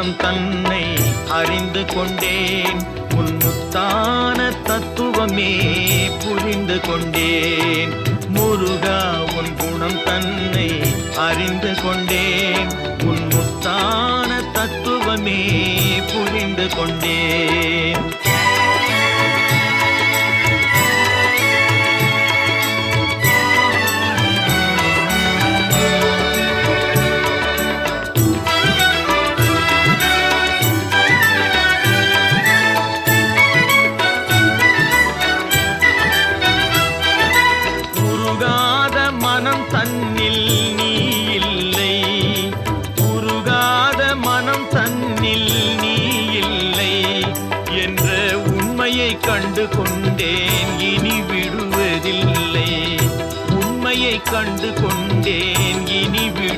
குணம் தன்னை அறிந்து கொண்டேன். உன் முத்தான தத்துவமே புரிந்து கொண்டேன். முருகா உன் குணம் தன்னை அறிந்து கொண்டேன். உன் முத்தான தத்துவமே புரிந்து கொண்டேன். மனம் தன்னில் நீ இல்லை, உருகாத மனம் தன்னில் நீ இல்லை என்ற உண்மையை கண்டு கொண்டேன். இனி விடுவதில்லை, உண்மையை கண்டு கொண்டேன். இனி விடு